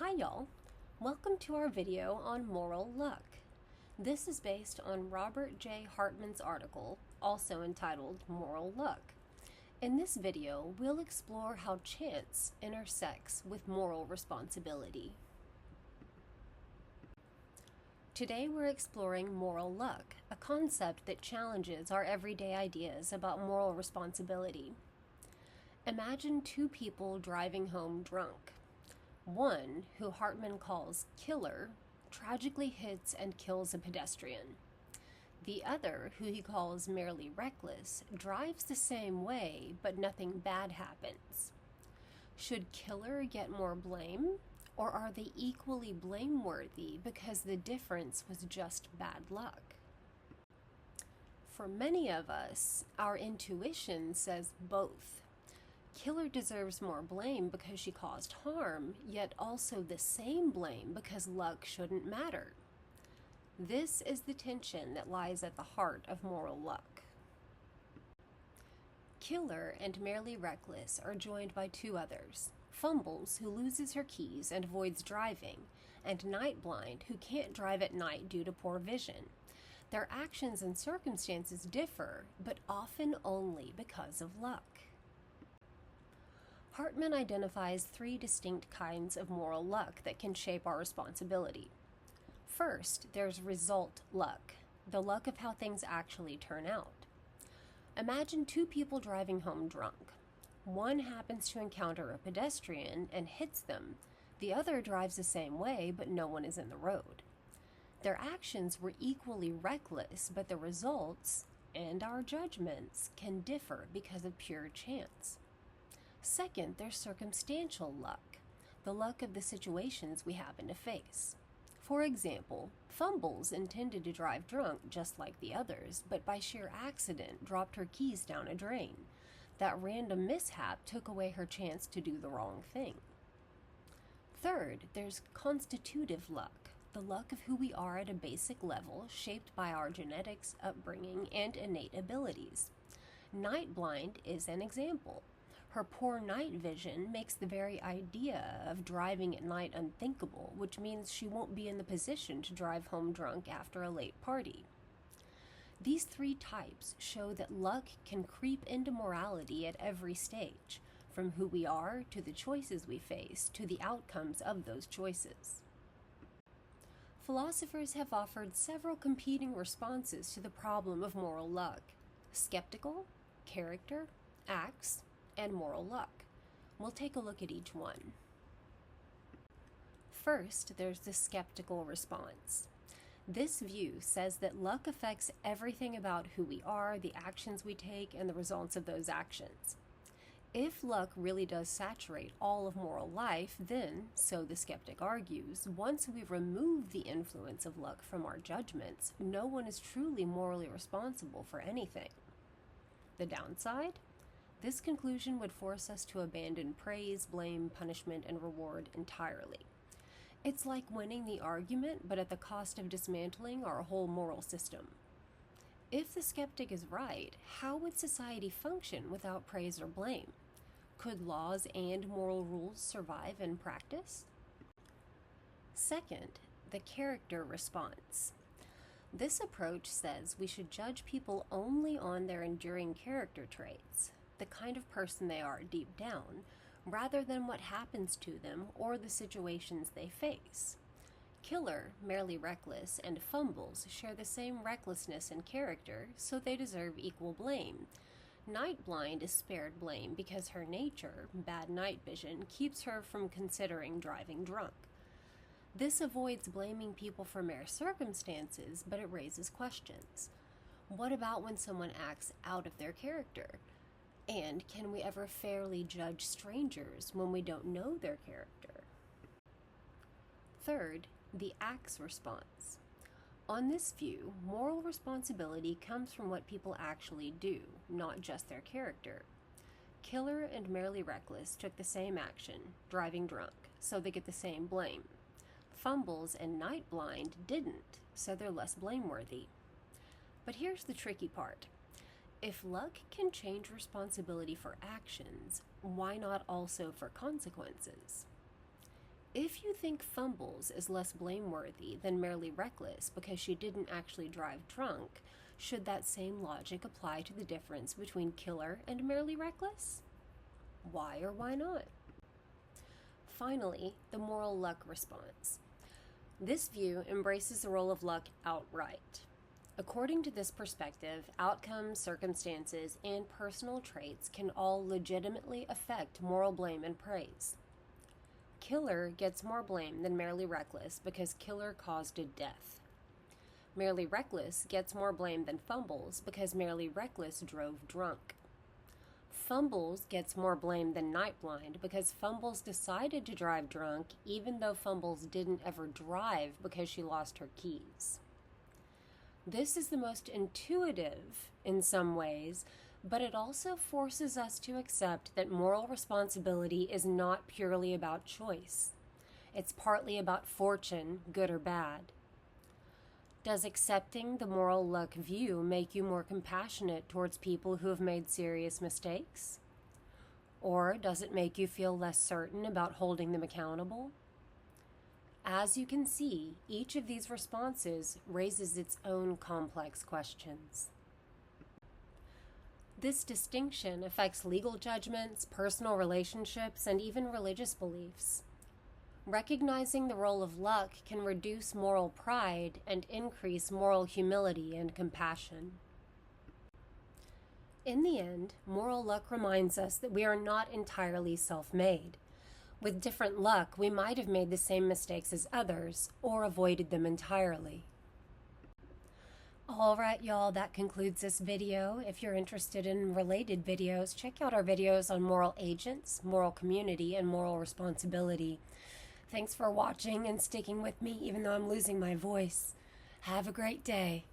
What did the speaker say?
Hi y'all! Welcome to our video on moral luck. This is based on Robert J. Hartman's article, also entitled Moral Luck. In this video, we'll explore how chance intersects with moral responsibility. Today we're exploring moral luck, a concept that challenges our everyday ideas about moral responsibility. Imagine two people driving home drunk. One, who Hartman calls Killer, tragically hits and kills a pedestrian. The other, who he calls merely reckless, drives the same way, but nothing bad happens. Should Killer get more blame, or are they equally blameworthy because the difference was just bad luck? For many of us, our intuition says both. Killer deserves more blame because she caused harm, yet also the same blame because luck shouldn't matter. This is the tension that lies at the heart of moral luck. Killer and Merely Reckless are joined by two others, Fumbles, who loses her keys and avoids driving, and Night Blind, who can't drive at night due to poor vision. Their actions and circumstances differ, but often only because of luck. Hartman identifies three distinct kinds of moral luck that can shape our responsibility. First, there's result luck, the luck of how things actually turn out. Imagine two people driving home drunk. One happens to encounter a pedestrian and hits them. The other drives the same way, but no one is in the road. Their actions were equally reckless, but the results and our judgments can differ because of pure chance. Second, there's circumstantial luck, the luck of the situations we happen to face. For example, Fumbles intended to drive drunk just like the others, but by sheer accident dropped her keys down a drain. That random mishap took away her chance to do the wrong thing. Third, there's constitutive luck, the luck of who we are at a basic level, shaped by our genetics, upbringing, and innate abilities. Night Blind is an example. Her poor night vision makes the very idea of driving at night unthinkable, which means she won't be in the position to drive home drunk after a late party. These three types show that luck can creep into morality at every stage, from who we are to the choices we face to the outcomes of those choices. Philosophers have offered several competing responses to the problem of moral luck: skeptical, character, acts, and moral luck. We'll take a look at each one. First, there's the skeptical response. This view says that luck affects everything about who we are, the actions we take, and the results of those actions. If luck really does saturate all of moral life, then, so the skeptic argues, once we remove the influence of luck from our judgments, no one is truly morally responsible for anything. The downside? This conclusion would force us to abandon praise, blame, punishment, and reward entirely. It's like winning the argument, but at the cost of dismantling our whole moral system. If the skeptic is right, how would society function without praise or blame? Could laws and moral rules survive in practice? Second, the character response. This approach says we should judge people only on their enduring character traits, the kind of person they are deep down, rather than what happens to them or the situations they face. Killer, Merely Reckless, and Fumbles share the same recklessness and character, so they deserve equal blame. Night Blind is spared blame because her nature, bad night vision, keeps her from considering driving drunk. This avoids blaming people for mere circumstances, but it raises questions. What about when someone acts out of their character? And can we ever fairly judge strangers when we don't know their character? Third, the acts response. On this view, moral responsibility comes from what people actually do, not just their character. Killer and Merely Reckless took the same action, driving drunk, so they get the same blame. Fumbles and Night Blind didn't, so they're less blameworthy. But here's the tricky part. If luck can change responsibility for actions, why not also for consequences? if you think Fumbles is less blameworthy than Merely Reckless because she didn't actually drive drunk, should that same logic apply to the difference between Killer and Merely Reckless? Why or why not? Finally, the moral luck response. This view embraces the role of luck outright. According to this perspective, outcomes, circumstances, and personal traits can all legitimately affect moral blame and praise. Killer gets more blame than Merely Reckless because Killer caused a death. Merely Reckless gets more blame than Fumbles because Merely Reckless drove drunk. Fumbles gets more blame than Nightblind because Fumbles decided to drive drunk even though Fumbles didn't ever drive because she lost her keys. This is the most intuitive in some ways, but it also forces us to accept that moral responsibility is not purely about choice. It's partly about fortune, good or bad. Does accepting the moral luck view make you more compassionate towards people who have made serious mistakes? Or does it make you feel less certain about holding them accountable? As you can see, each of these responses raises its own complex questions. This distinction affects legal judgments, personal relationships, and even religious beliefs. Recognizing the role of luck can reduce moral pride and increase moral humility and compassion. In the end, moral luck reminds us that we are not entirely self-made. With different luck, we might have made the same mistakes as others or avoided them entirely. Alright y'all, that concludes this video. If you're interested in related videos, check out our videos on moral agents, moral community, and moral responsibility. Thanks for watching and sticking with me even though I'm losing my voice. Have a great day.